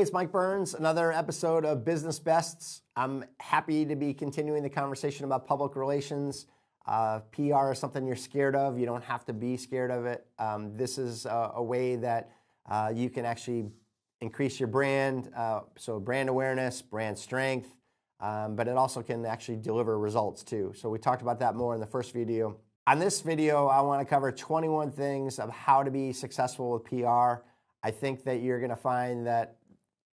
it's Mike Byrnes, another episode of Business Bests. I'm happy to be continuing the conversation about public relations. PR is something you're scared of. You don't have to be scared of it. This is a way that you can actually increase your brand, so brand awareness, brand strength, but it also can actually deliver results too. So we talked about that more in the first video. On this video, I want to cover 21 things of how to be successful with PR. I think that you're going to find that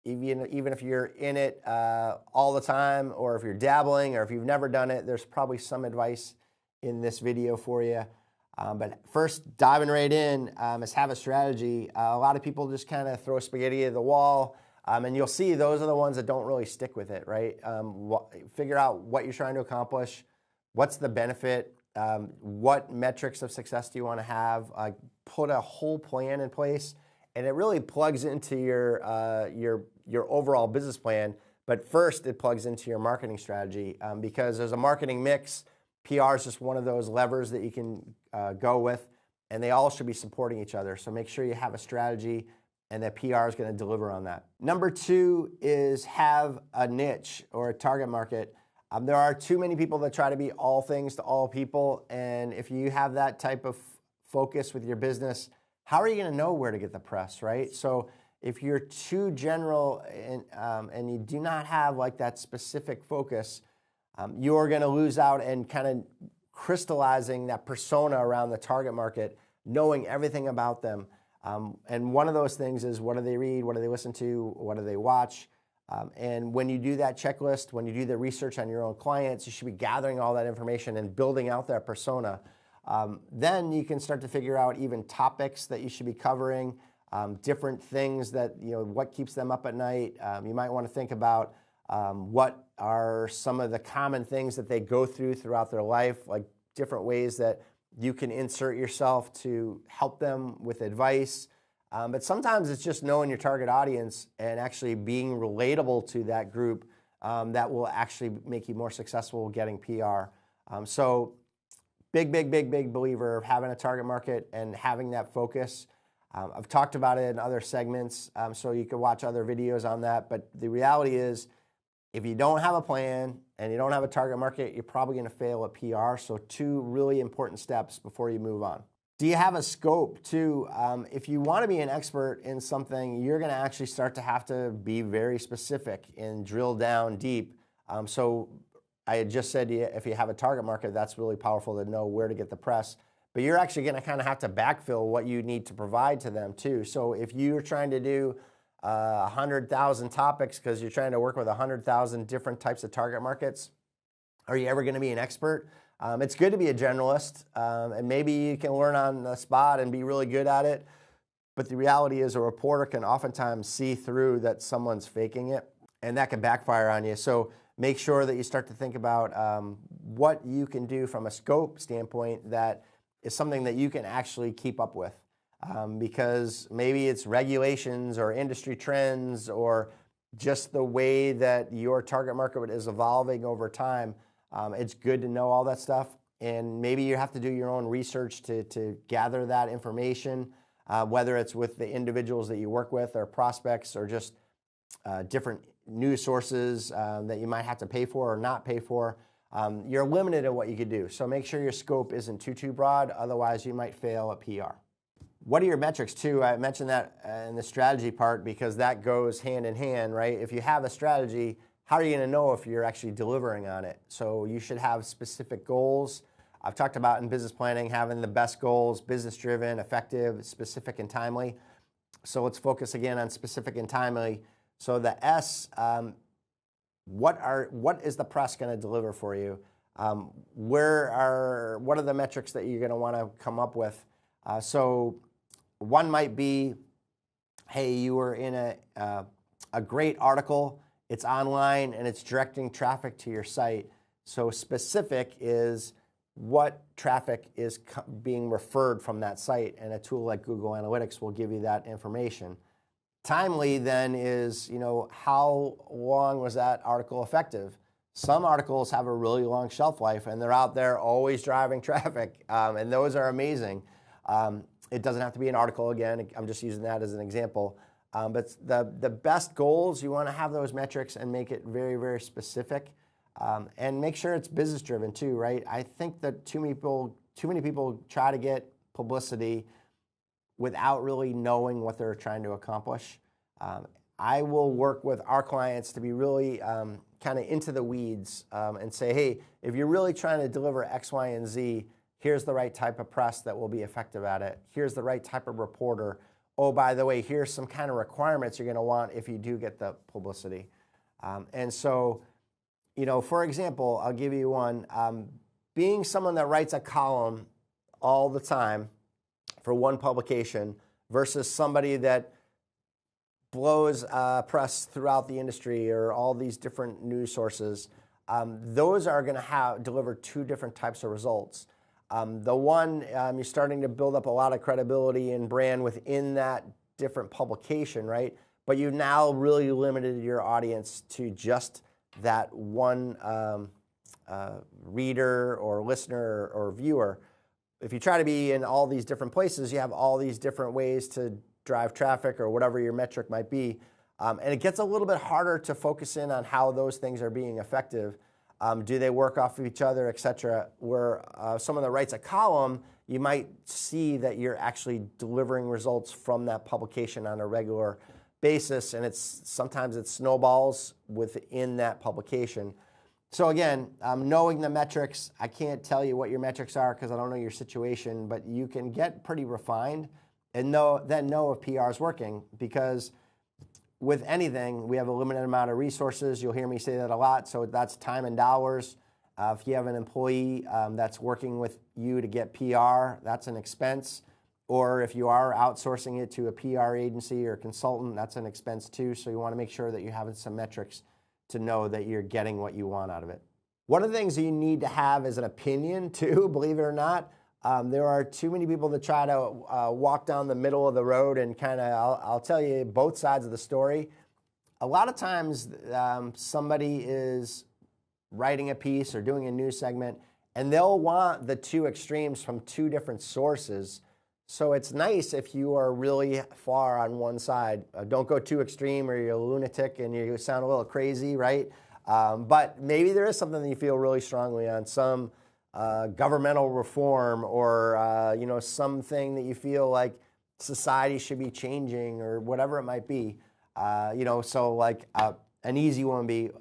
even if you're in it all the time, or if you're dabbling, or if you've never done it, there's probably some advice in this video for you. But first, diving right in, is have a strategy. A lot of people just kind of throw spaghetti at the wall, and you'll see those are the ones that don't really stick with it, right? Figure out what you're trying to accomplish, what's the benefit, what metrics of success do you want to have, put a whole plan in place. And it really plugs into your overall business plan. But first, it plugs into your marketing strategy because there's a marketing mix. PR is just one of those levers that you can go with, and they all should be supporting each other. So make sure you have a strategy and that PR is going to deliver on that. Number two is have a niche or a target market. There are too many people that try to be all things to all people. And if you have that type of focus with your business, how are you going to know where to get the press, right? So if you're too general and you do not have like that specific focus, you're going to lose out and kind of crystallizing that persona around the target market, knowing everything about them. And one of those things is, what do they read? What do they listen to? What do they watch? And when you do that checklist, when you do the research on your own clients, you should be gathering all that information and building out that persona. Then you can start to figure out even topics that you should be covering, different things that, what keeps them up at night. You might want to think about what are some of the common things that they go throughout their life, like different ways that you can insert yourself to help them with advice. But sometimes it's just knowing your target audience and actually being relatable to that group that will actually make you more successful getting PR. So big believer of having a target market and having that focus. I've talked about it in other segments, so you can watch other videos on that. But the reality is, if you don't have a plan and you don't have a target market, you're probably going to fail at PR. So two really important steps before you move on. Do you have a scope too? If you want to be an expert in something, you're going to actually start to have to be very specific and drill down deep. So I had just said, if you have a target market, that's really powerful to know where to get the press. But you're actually going to kind of have to backfill what you need to provide to them too. So if you're trying to do 100,000 topics because you're trying to work with 100,000 different types of target markets, are you ever going to be an expert? It's good to be a generalist, and maybe you can learn on the spot and be really good at it. But the reality is, a reporter can oftentimes see through that someone's faking it, and that can backfire on you. So make sure that you start to think about what you can do from a scope standpoint that is something that you can actually keep up with. Because maybe it's regulations or industry trends or just the way that your target market is evolving over time. It's good to know all that stuff, and maybe you have to do your own research to gather that information, whether it's with the individuals that you work with or prospects or just different news sources that you might have to pay for or not pay for. You're limited in what you could do, so make sure your scope isn't too broad, otherwise you might fail at PR. What are your metrics too? I mentioned that in the strategy part because that goes hand in hand, right? If you have a strategy, how are you going to know if you're actually delivering on it? So you should have specific goals. I've talked about in business planning having the best goals, business-driven, effective, specific, and timely. So let's focus again on specific and timely. So the S, what is the press going to deliver for you? What are the metrics that you're going to want to come up with? So one might be, hey, you were in a great article, it's online, and it's directing traffic to your site. So specific is what traffic is being referred from that site, and a tool like Google Analytics will give you that information. Timely then is, how long was that article effective? Some articles have a really long shelf life, and they're out there always driving traffic, and those are amazing. It doesn't have to be an article. Again, I'm just using that as an example. But the best goals, you want to have those metrics and make it very, very specific, and make sure it's business driven too, right? I think that too many people try to get publicity without really knowing what they're trying to accomplish. I will work with our clients to be really kind of into the weeds and say, hey, if you're really trying to deliver X, Y, and Z, here's the right type of press that will be effective at it. Here's the right type of reporter. Oh, by the way, here's some kind of requirements you're going to want if you do get the publicity. And so, for example, I'll give you one. Being someone that writes a column all the time for one publication versus somebody that blows press throughout the industry or all these different news sources, those are going to deliver two different types of results. The one, you're starting to build up a lot of credibility and brand within that different publication, right? But you've now really limited your audience to just that one reader or listener or viewer. If you try to be in all these different places, you have all these different ways to drive traffic or whatever your metric might be. And it gets a little bit harder to focus in on how those things are being effective. Do they work off of each other, et cetera? Where someone that writes a column, you might see that you're actually delivering results from that publication on a regular basis, and sometimes it snowballs within that publication. So again, knowing the metrics, I can't tell you what your metrics are because I don't know your situation, but you can get pretty refined and know if PR is working, because with anything, we have a limited amount of resources. You'll hear me say that a lot, so that's time and dollars. If you have an employee that's working with you to get PR, that's an expense. Or if you are outsourcing it to a PR agency or consultant, that's an expense too. So you want to make sure that you're having some metrics to know that you're getting what you want out of it. One of the things you need to have is an opinion too, believe it or not. There are too many people that try to walk down the middle of the road and kind of, I'll tell you both sides of the story. A lot of times somebody is writing a piece or doing a news segment and they'll want the two extremes from two different sources. So it's nice if you are really far on one side. Don't go too extreme or you're a lunatic and you sound a little crazy, right? But maybe there is something that you feel really strongly on, some governmental reform or something that you feel like society should be changing or whatever it might be. So like an easy one would be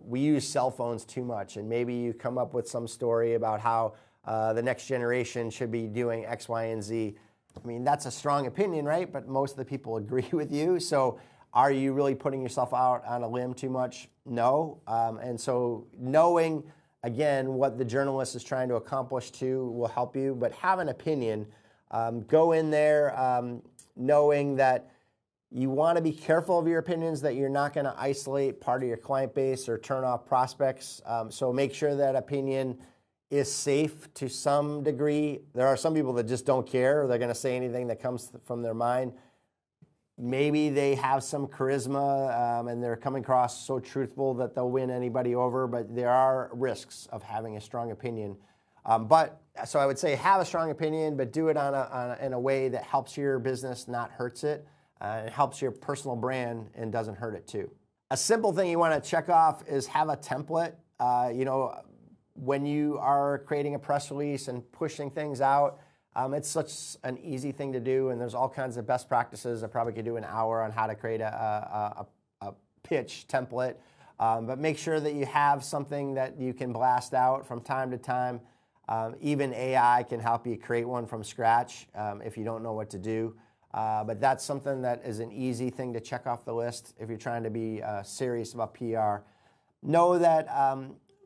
we use cell phones too much, and maybe you come up with some story about how the next generation should be doing X, Y, and Z. I mean, that's a strong opinion, right? But most of the people agree with you. So are you really putting yourself out on a limb too much? No. And so knowing, again, what the journalist is trying to accomplish too will help you. But have an opinion. Go in there knowing that you want to be careful of your opinions, that you're not going to isolate part of your client base or turn off prospects. So make sure that opinion is safe to some degree. There are some people that just don't care. They're going to say anything that comes from their mind. Maybe they have some charisma and they're coming across so truthful that they'll win anybody over, but there are risks of having a strong opinion. So I would say have a strong opinion, but do it in a way that helps your business, not hurts it. It helps your personal brand and doesn't hurt it too. A simple thing you want to check off is have a template. When you are creating a press release and pushing things out, it's such an easy thing to do, and there's all kinds of best practices. I probably could do an hour on how to create a pitch template, but make sure that you have something that you can blast out from time to time. Even AI can help you create one from scratch if you don't know what to do. But that's something that is an easy thing to check off the list if you're trying to be serious about PR. Know that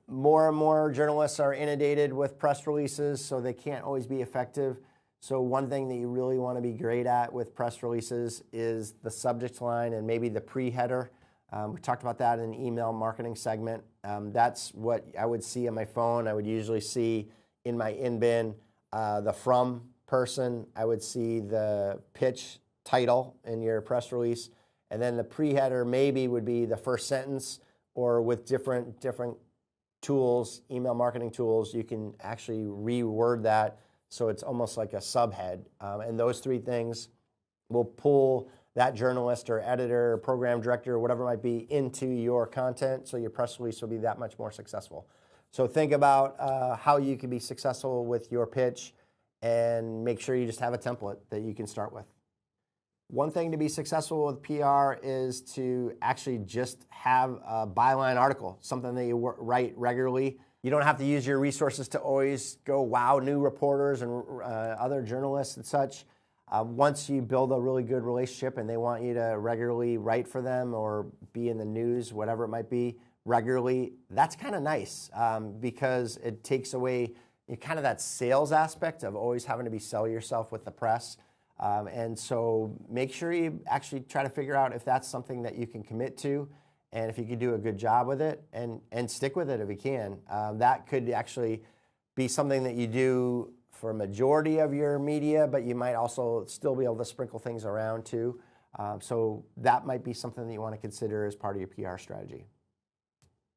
more and more journalists are inundated with press releases, so they can't always be effective. So one thing that you really want to be great at with press releases is the subject line and maybe the pre-header. We talked about that in the email marketing segment. That's what I would see on my phone. I would usually see in my in-bin the from person. I would see the pitch title in your press release. And then the pre-header maybe would be the first sentence, or with different tools, email marketing tools, you can actually reword that so it's almost like a subhead. And those three things will pull that journalist or editor or program director or whatever it might be into your content, so your press release will be that much more successful. So think about how you can be successful with your pitch, and make sure you just have a template that you can start with. One thing to be successful with PR is to actually just have a byline article, something that you write regularly. You don't have to use your resources to always go wow new reporters and other journalists and such. Once you build a really good relationship and they want you to regularly write for them or be in the news, whatever it might be, regularly, that's kind of nice because it takes away kind of that sales aspect of always having to sell yourself with the press. And so make sure you actually try to figure out if that's something that you can commit to, and if you can do a good job with it, and stick with it if you can. That could actually be something that you do for a majority of your media, but you might also still be able to sprinkle things around too. So that might be something that you want to consider as part of your PR strategy.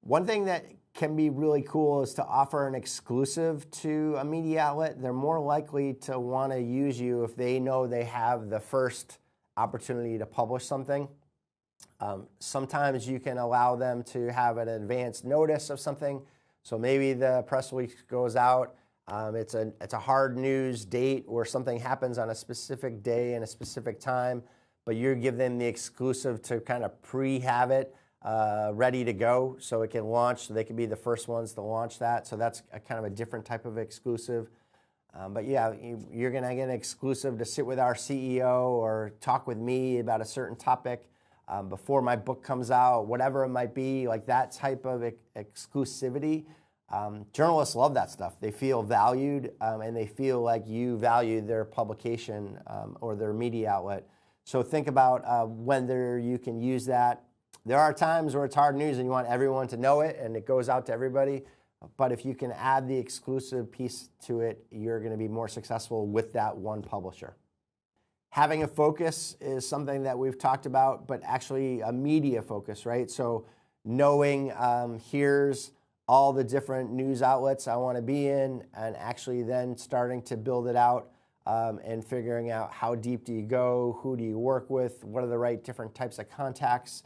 One thing that can be really cool is to offer an exclusive to a media outlet. They're more likely to want to use you if they know they have the first opportunity to publish something. Sometimes you can allow them to have an advance notice of something. So maybe the press release goes out. It's a hard news date where something happens on a specific day and a specific time, but you give them the exclusive to kind of pre-have it ready to go so it can launch, so they can be the first ones to launch that. So that's a kind of a different type of exclusive. But yeah, you're going to get an exclusive to sit with our CEO or talk with me about a certain topic before my book comes out, whatever it might be, like that type of exclusivity. Journalists love that stuff. They feel valued and they feel like you value their publication or their media outlet. So think about whether you can use that. There are times where it's hard news and you want everyone to know it and it goes out to everybody. But if you can add the exclusive piece to it, you're going to be more successful with that one publisher. Having a focus is something that we've talked about, but actually a media focus, right? So knowing here's all the different news outlets I want to be in, and actually then starting to build it out and figuring out how deep do you go, who do you work with, what are the right different types of contacts.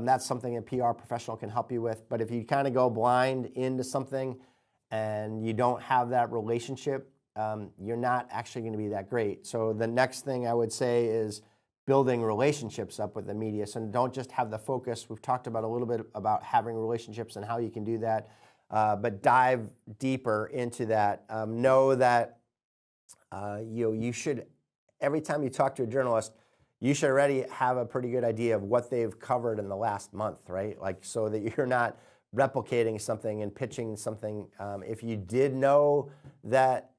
That's something a PR professional can help you with. But if you kind of go blind into something and you don't have that relationship, you're not actually going to be that great. So the next thing I would say is building relationships up with the media. So don't just have the focus. We've talked about a little bit about having relationships and how you can do that, but dive deeper into that. Know that you should, every time you talk to a journalist, you should already have a pretty good idea of what they've covered in the last month, right? Like, so that you're not replicating something and pitching something. If you did know that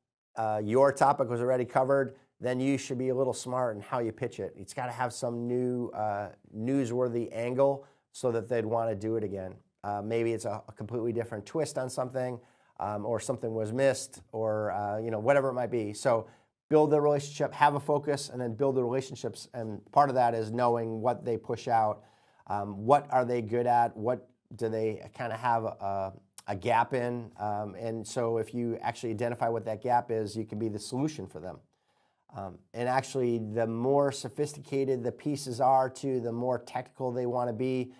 your topic was already covered, then you should be a little smart in how you pitch it. It's got to have some new newsworthy angle so that they'd want to do it again. Maybe it's a completely different twist on something, or something was missed, or whatever it might be. So build the relationship, have a focus, and then build the relationships. And part of that is knowing what they push out. What are they good at? What do they kind of have a gap in? And so if you actually identify what that gap is, you can be the solution for them. And actually, the more sophisticated the pieces are, too, the more technical they want to be.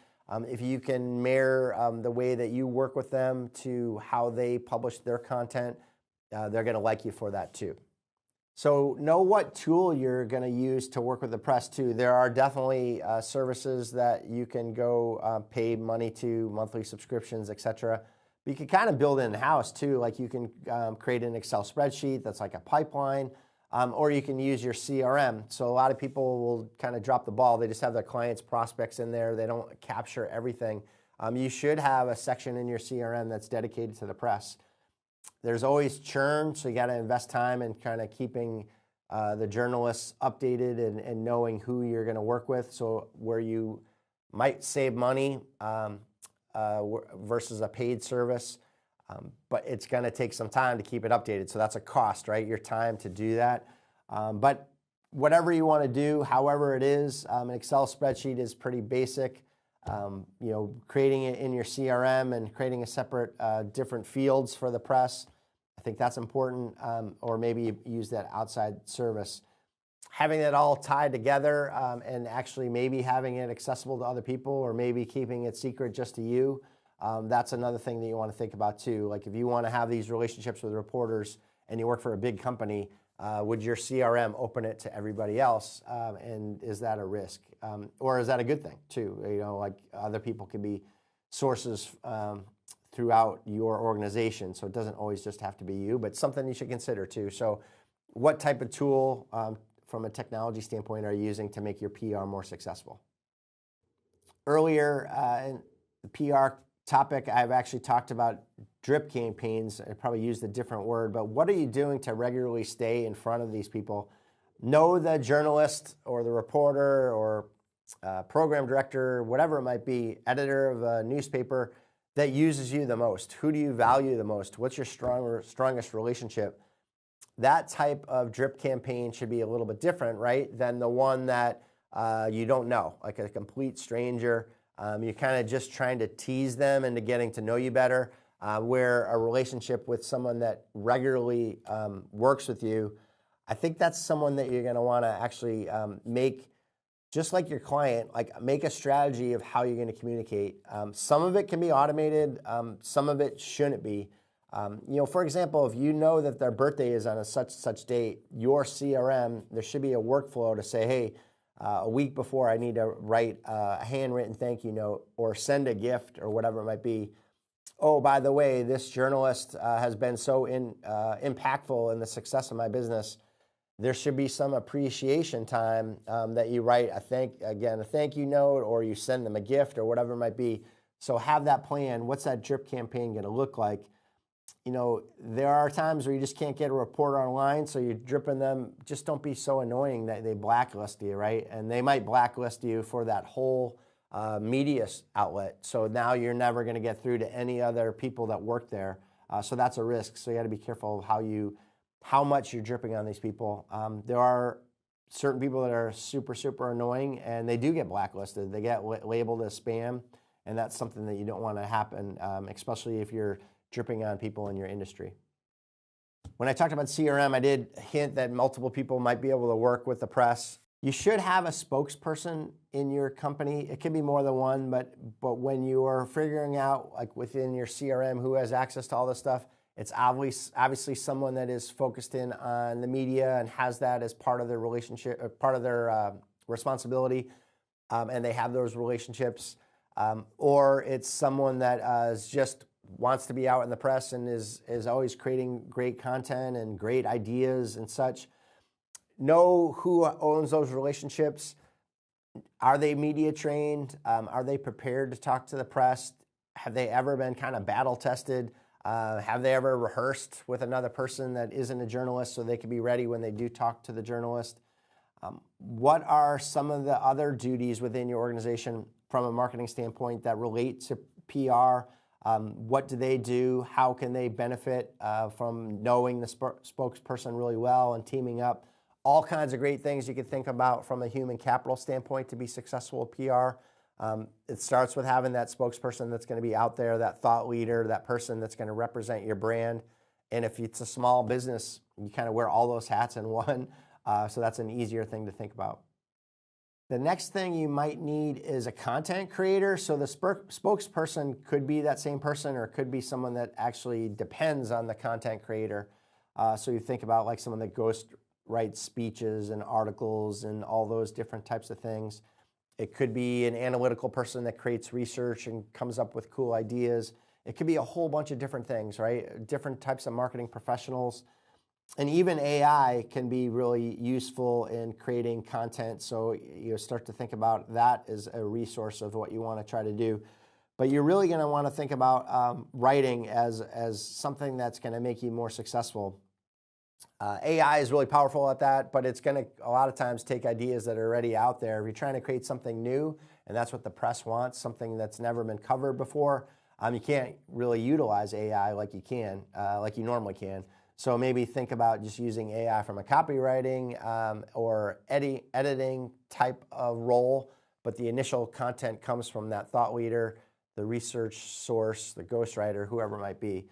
If you can mirror the way that you work with them to how they publish their content, they're going to like you for that, too. So know what tool you're going to use to work with the press, too. There are definitely services that you can go pay money to, monthly subscriptions, etc. But you can kind of build it in-house, too. Like you can create an Excel spreadsheet that's like a pipeline, or you can use your CRM. So a lot of people will kind of drop the ball. They just have their clients' prospects in there. They don't capture everything. You should have a section in your CRM that's dedicated to the press. There's always churn, so you got to invest time in kind of keeping the journalists updated and knowing who you're going to work with. So where you might save money versus a paid service, but it's going to take some time to keep it updated. So that's a cost, right? Your time to do that. But whatever you want to do, however it is, an Excel spreadsheet is pretty basic. Creating it in your CRM and creating a separate different fields for the press, I think that's important, or maybe use that outside service. having it all tied together and actually maybe having it accessible to other people, or maybe keeping it secret just to you, that's another thing that you want to think about too. Like if you want to have these relationships with reporters and you work for a big company, would your CRM open it to everybody else? And is that a risk? Or is that a good thing too? You know, like other people can be sources throughout your organization. So it doesn't always just have to be you, but something you should consider too. So what type of tool from a technology standpoint are you using to make your PR more successful? Earlier in the PR topic, I've actually talked about drip campaigns. I probably used a different word, but what are you doing to regularly stay in front of these people? Know the journalist or the reporter or program director, whatever it might be, editor of a newspaper that uses you the most. Who do you value the most? What's your strongest relationship? That type of drip campaign should be a little bit different, right, than the one that you don't know, like a complete stranger. You're kind of just trying to tease them into getting to know you better, where a relationship with someone that regularly works with you, I think that's someone that you're going to want to actually make, just like your client, like make a strategy of how you're going to communicate. Some of it can be automated, some of it shouldn't be. You know, for example, if you know that their birthday is on a such date, your CRM, there should be a workflow to say, hey, a week before I need to write a handwritten thank you note or send a gift or whatever it might be. Oh, by the way, this journalist has been so impactful in the success of my business. There should be some appreciation time that you write a thank you note, or you send them a gift or whatever it might be. So have that plan. What's that drip campaign going to look like? You know, there are times where you just can't get a reporter online, so you're dripping them. Just don't be so annoying that they blacklist you, right? And they might blacklist you for that whole media outlet. So now you're never going to get through to any other people that work there. So that's a risk. So you got to be careful of how much you're dripping on these people. There are certain people that are super annoying, and they do get blacklisted. They get labeled as spam, and that's something that you don't want to happen, especially if you're dripping on people in your industry. When I talked about CRM, I did hint that multiple people might be able to work with the press. You should have a spokesperson in your company. It can be more than one, but when you are figuring out, like within your CRM, who has access to all this stuff, it's obviously someone that is focused in on the media and has that as part of their relationship, or part of their responsibility, and they have those relationships. Or it's someone that is just wants to be out in the press and is always creating great content and great ideas and such. Know who owns those relationships. Are they media trained? Are they prepared to talk to the press? Have they ever been kind of battle tested? Have they ever rehearsed with another person that isn't a journalist so they can be ready when they do talk to the journalist? What are some of the other duties within your organization from a marketing standpoint that relate to PR? What do they do? How can they benefit from knowing the spokesperson really well and teaming up? All kinds of great things you could think about from a human capital standpoint to be successful at PR. It starts with having that spokesperson that's going to be out there, that thought leader, that person that's going to represent your brand. And if it's a small business, you kind of wear all those hats in one. So that's an easier thing to think about. The next thing you might need is a content creator. So the spokesperson could be that same person, or it could be someone that actually depends on the content creator. So you think about like someone that ghost writes speeches and articles and all those different types of things. It could be an analytical person that creates research and comes up with cool ideas. It could be a whole bunch of different things, right? Different types of marketing professionals. And even AI can be really useful in creating content. So you start to think about that as a resource of what you want to try to do. But you're really going to want to think about writing as something that's going to make you more successful. AI is really powerful at that, but it's going to a lot of times take ideas that are already out there. If you're trying to create something new, and that's what the press wants, something that's never been covered before, you can't really utilize AI like you normally can. So maybe think about just using AI from a copywriting or editing type of role, but the initial content comes from that thought leader, the research source, the ghostwriter, whoever it might be.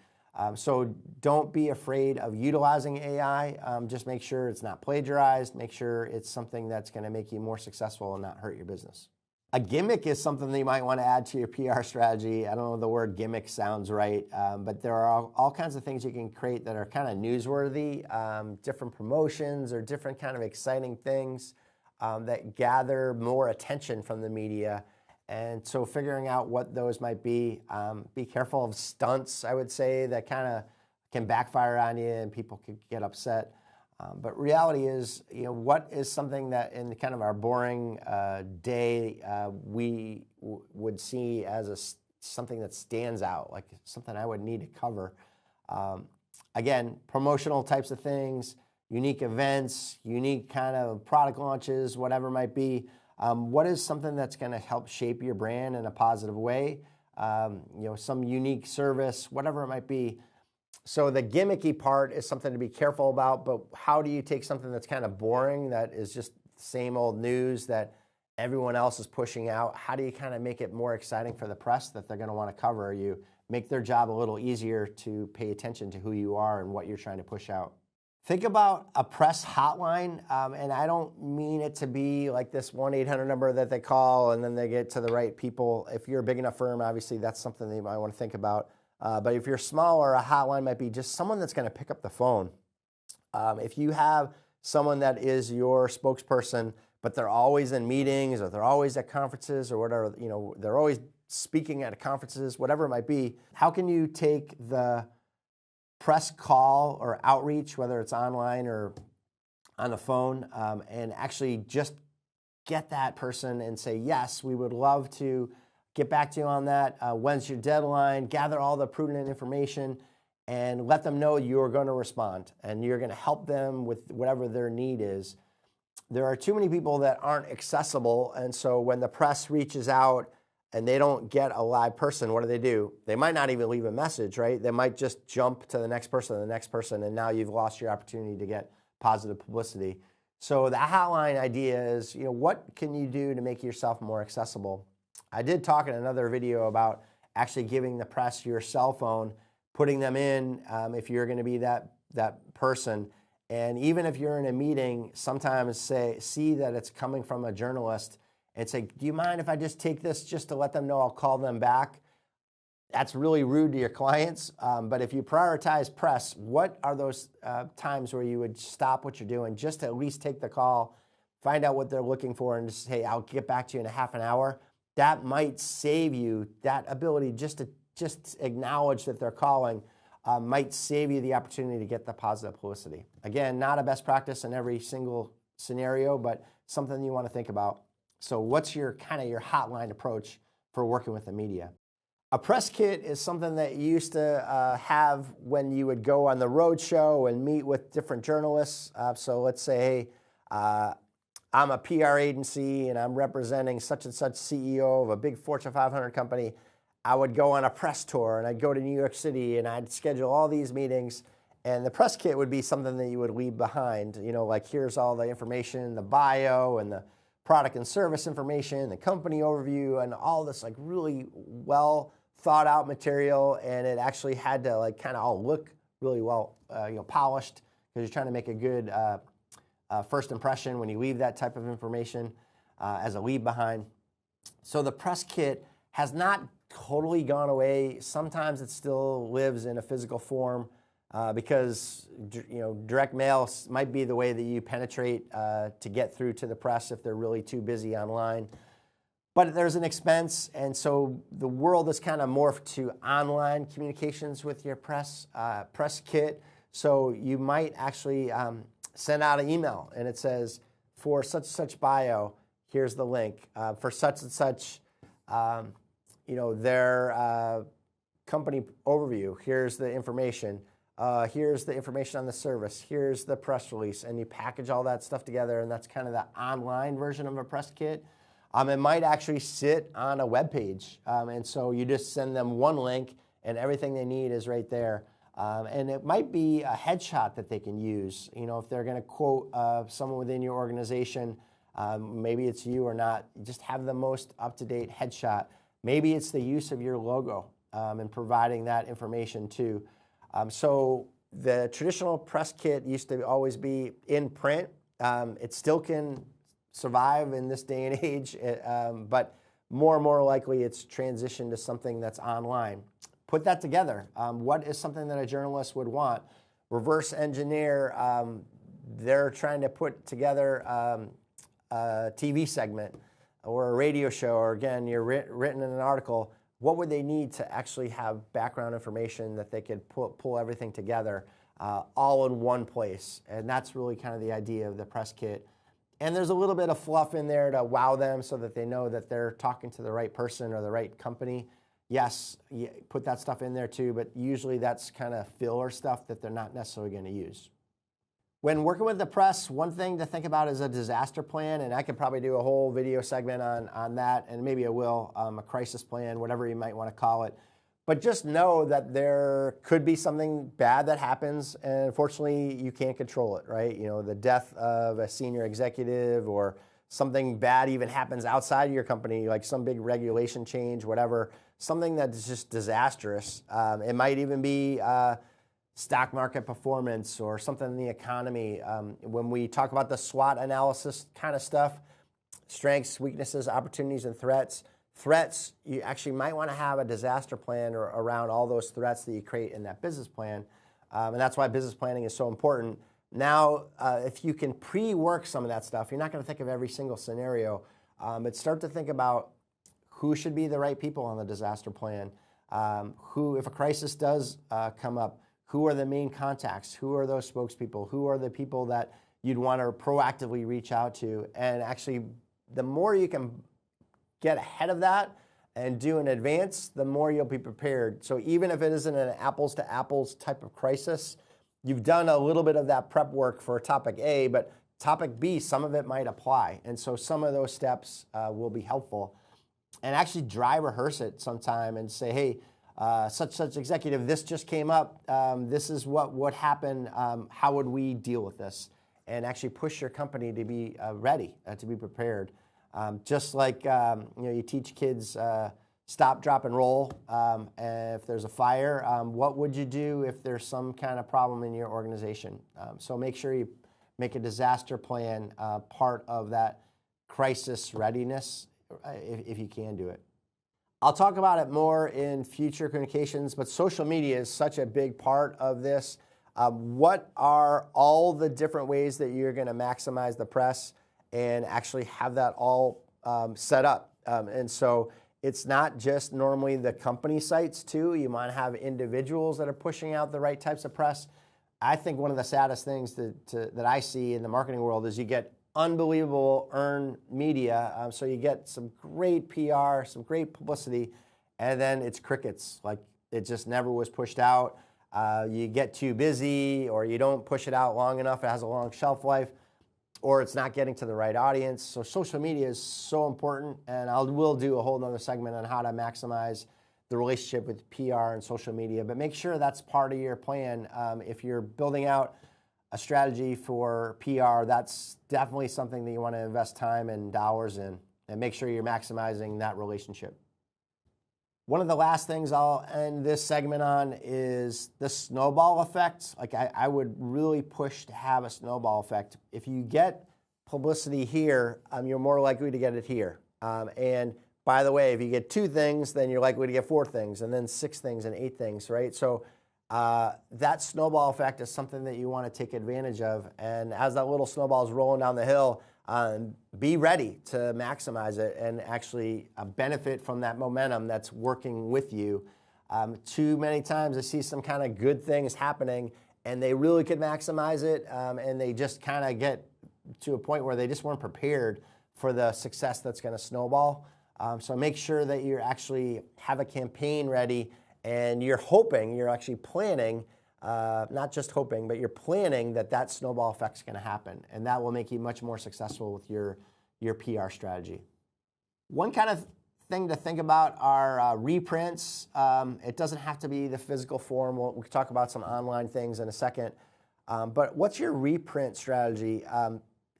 So don't be afraid of utilizing AI. Just make sure it's not plagiarized. Make sure it's something that's going to make you more successful and not hurt your business. A gimmick is something that you might want to add to your PR strategy. I don't know if the word gimmick sounds right, but there are all kinds of things you can create that are kind of newsworthy, different promotions or different kind of exciting things that gather more attention from the media. And so figuring out what those might be careful of stunts, I would say, that kind of can backfire on you and people could get upset. But reality is, what is something that in kind of our boring day we would see as something that stands out, like something I would need to cover. Again, promotional types of things, unique events, unique kind of product launches, whatever it might be. What is something that's going to help shape your brand in a positive way? Some unique service, whatever it might be. So the gimmicky part is something to be careful about, but how do you take something that's kind of boring, that is just same old news that everyone else is pushing out? How do you kind of make it more exciting for the press that they're going to want to cover? You make their job a little easier to pay attention to who you are and what you're trying to push out. Think about a press hotline, and I don't mean it to be like this 1-800 number that they call and then they get to the right people. If you're a big enough firm, obviously that's something that you might want to think about. But if you're smaller, a hotline might be just someone that's going to pick up the phone. If you have someone that is your spokesperson, but they're always in meetings or they're always at conferences or whatever, they're always speaking at conferences, whatever it might be, how can you take the press call or outreach, whether it's online or on the phone, and actually just get that person and say, yes, we would love to get back to you on that. When's your deadline? Gather all the prudent information and let them know you're going to respond and you're going to help them with whatever their need is. There are too many people that aren't accessible, and so when the press reaches out and they don't get a live person, what do? They might not even leave a message, right? They might just jump to the next person, and now you've lost your opportunity to get positive publicity. So the hotline idea is, what can you do to make yourself more accessible? I did talk in another video about actually giving the press your cell phone, putting them in if you're going to be that person. And even if you're in a meeting, sometimes see that it's coming from a journalist and say, do you mind if I just take this just to let them know I'll call them back? That's really rude to your clients. But if you prioritize press, what are those times where you would stop what you're doing just to at least take the call, find out what they're looking for, and just say, hey, I'll get back to you in a half an hour? That might save you that ability just to acknowledge that they're calling, might save you the opportunity to get the positive publicity. Again, not a best practice in every single scenario, but something you want to think about. So what's your hotline approach for working with the media? A press kit is something that you used to have when you would go on the road show and meet with different journalists. So let's say, hey, I'm a PR agency and I'm representing such and such CEO of a big Fortune 500 company. I would go on a press tour and I'd go to New York City and I'd schedule all these meetings. And the press kit would be something that you would leave behind. Like here's all the information, the bio and the product and service information, the company overview, and all this like really well thought out material. And it actually had to like kind of all look really well, polished, because you're trying to make a good first impression when you leave that type of information as a leave behind. So the press kit has not totally gone away. Sometimes it still lives in a physical form because direct mail might be the way that you penetrate to get through to the press if they're really too busy online. But there's an expense, and so the world has kind of morphed to online communications with your press kit. So you might actually send out an email and it says, for such and such bio, here's the link. For such and such, their company overview, here's the information. Here's the information on the service. Here's the press release. And you package all that stuff together, and that's kind of the online version of a press kit. It might actually sit on a web page. And so you just send them one link, and everything they need is right there. And it might be a headshot that they can use. If they're going to quote someone within your organization, maybe it's you or not, just have the most up-to-date headshot. Maybe it's the use of your logo and providing that information too. So the traditional press kit used to always be in print. It still can survive in this day and age, but more and more likely it's transitioned to something that's online. Put that together. What is something that a journalist would want? Reverse engineer, they're trying to put together a TV segment or a radio show, or again, you're written in an article. What would they need to actually have background information that they could pull everything together all in one place? And that's really kind of the idea of the press kit. And there's a little bit of fluff in there to wow them so that they know that they're talking to the right person or the right company. Yes, put that stuff in there too, but usually that's kind of filler stuff that they're not necessarily going to use. When working with the press, one thing to think about is a disaster plan, and I could probably do a whole video segment on that, and maybe I will, a crisis plan, whatever you might want to call it. But just know that there could be something bad that happens, and unfortunately, you can't control it, right? You know, the death of a senior executive, or something bad even happens outside of your company, like some big regulation change, whatever, something that's just disastrous. It might even be stock market performance or something in the economy. When we talk about the SWOT analysis kind of stuff, strengths, weaknesses, opportunities, and threats, you actually might want to have a disaster plan around all those threats that you create in that business plan. And that's why business planning is so important. Now, if you can pre-work some of that stuff, you're not going to think of every single scenario, but start to think about who should be the right people on the disaster plan, who, if a crisis does come up, who are the main contacts? Who are those spokespeople? Who are the people that you'd want to proactively reach out to? And actually, the more you can get ahead of that and do in advance, the more you'll be prepared. So even if it isn't an apples to apples type of crisis, you've done a little bit of that prep work for topic A, but topic B, some of it might apply. And so some of those steps will be helpful. And actually dry rehearse it sometime and say, hey, such executive, this just came up, this is what would happen, how would we deal with this? And actually push your company to be ready, to be prepared. Just like you teach kids stop, drop, and roll. And if there's a fire, what would you do if there's some kind of problem in your organization? So make sure you make a disaster plan part of that crisis readiness if you can do it. I'll talk about it more in future communications, but social media is such a big part of this. What are all the different ways that you're going to maximize the press and actually have that all set up? And so it's not just normally the company sites too. You might have individuals that are pushing out the right types of press. I think one of the saddest things that I see in the marketing world is you get unbelievable earned media. So you get some great PR, some great publicity, and then it's crickets. Like it just never was pushed out. You get too busy, or you don't push it out long enough. It has a long shelf life, or it's not getting to the right audience. So social media is so important, and we'll do a whole nother segment on how to maximize the relationship with PR and social media. But make sure that's part of your plan. If you're building out a strategy for PR, that's definitely something that you want to invest time and dollars in, and make sure you're maximizing that relationship. One of the last things I'll end this segment on is the snowball effect. Like I would really push to have a snowball effect. If you get publicity here, you're more likely to get it here. And by the way, if you get 2 things, then you're likely to get 4 things, and then 6 things and 8 things, right? So that snowball effect is something that you want to take advantage of. And as that little snowball is rolling down the hill, be ready to maximize it and actually benefit from that momentum that's working with you. Too many times I see some kind of good things happening and they really could maximize it, and they just kind of get to a point where they just weren't prepared for the success that's going to snowball. So make sure that you actually have a campaign ready, and you're actually planning, not just hoping, but you're planning that snowball effect is going to happen. And that will make you much more successful with your PR strategy. One kind of thing to think about are reprints. It doesn't have to be the physical form. We'll talk about some online things in a second. But what's your reprint strategy?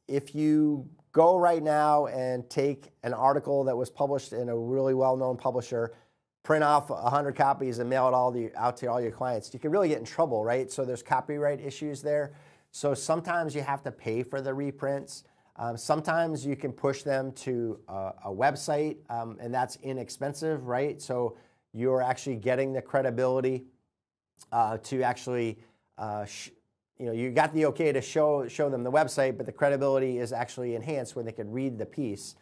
If you go right now and take an article that was published in a really well-known publisher, print off 100 copies and mail it all out to all your clients, you can really get in trouble, right? So there's copyright issues there. So sometimes you have to pay for the reprints. Sometimes you can push them to a website, and that's inexpensive, right? So you're actually getting the credibility to actually, you got the okay to show them the website, but the credibility is actually enhanced when they could read the piece.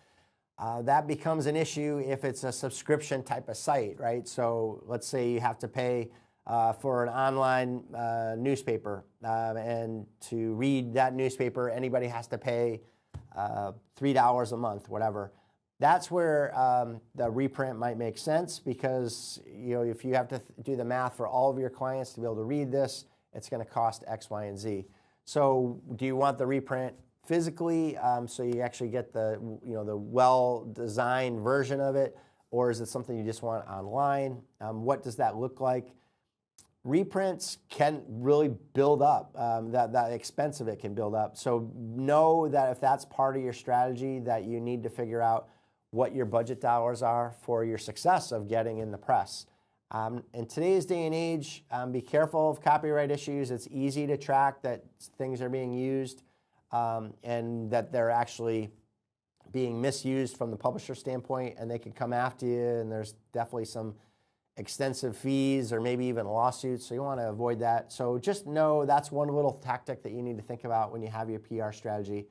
That becomes an issue if it's a subscription type of site, right? So let's say you have to pay for an online newspaper, and to read that newspaper, anybody has to pay $3 a month, whatever. That's where the reprint might make sense, because if you have to do the math for all of your clients to be able to read this, it's going to cost X, Y, and Z. So do you want the reprint physically, so you actually get the the well-designed version of it, or is it something you just want online? What does that look like? Reprints can really build up. That expense of it can build up. So know that if that's part of your strategy, that you need to figure out what your budget dollars are for your success of getting in the press. In today's day and age, be careful of copyright issues. It's easy to track that things are being used, and that they're actually being misused from the publisher standpoint, and they can come after you, and there's definitely some extensive fees or maybe even lawsuits, so you want to avoid that. So just know that's one little tactic that you need to think about when you have your PR strategy.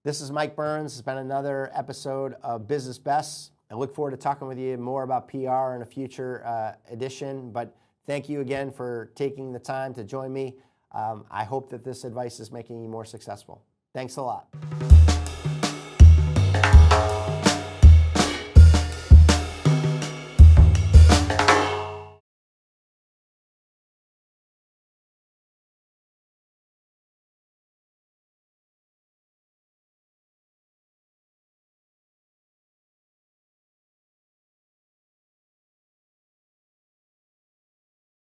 This is Mike Byrnes. It's been another episode of Business Best. I look forward to talking with you more about PR in a future edition, but thank you again for taking the time to join me. I hope that this advice is making you more successful. Thanks a lot.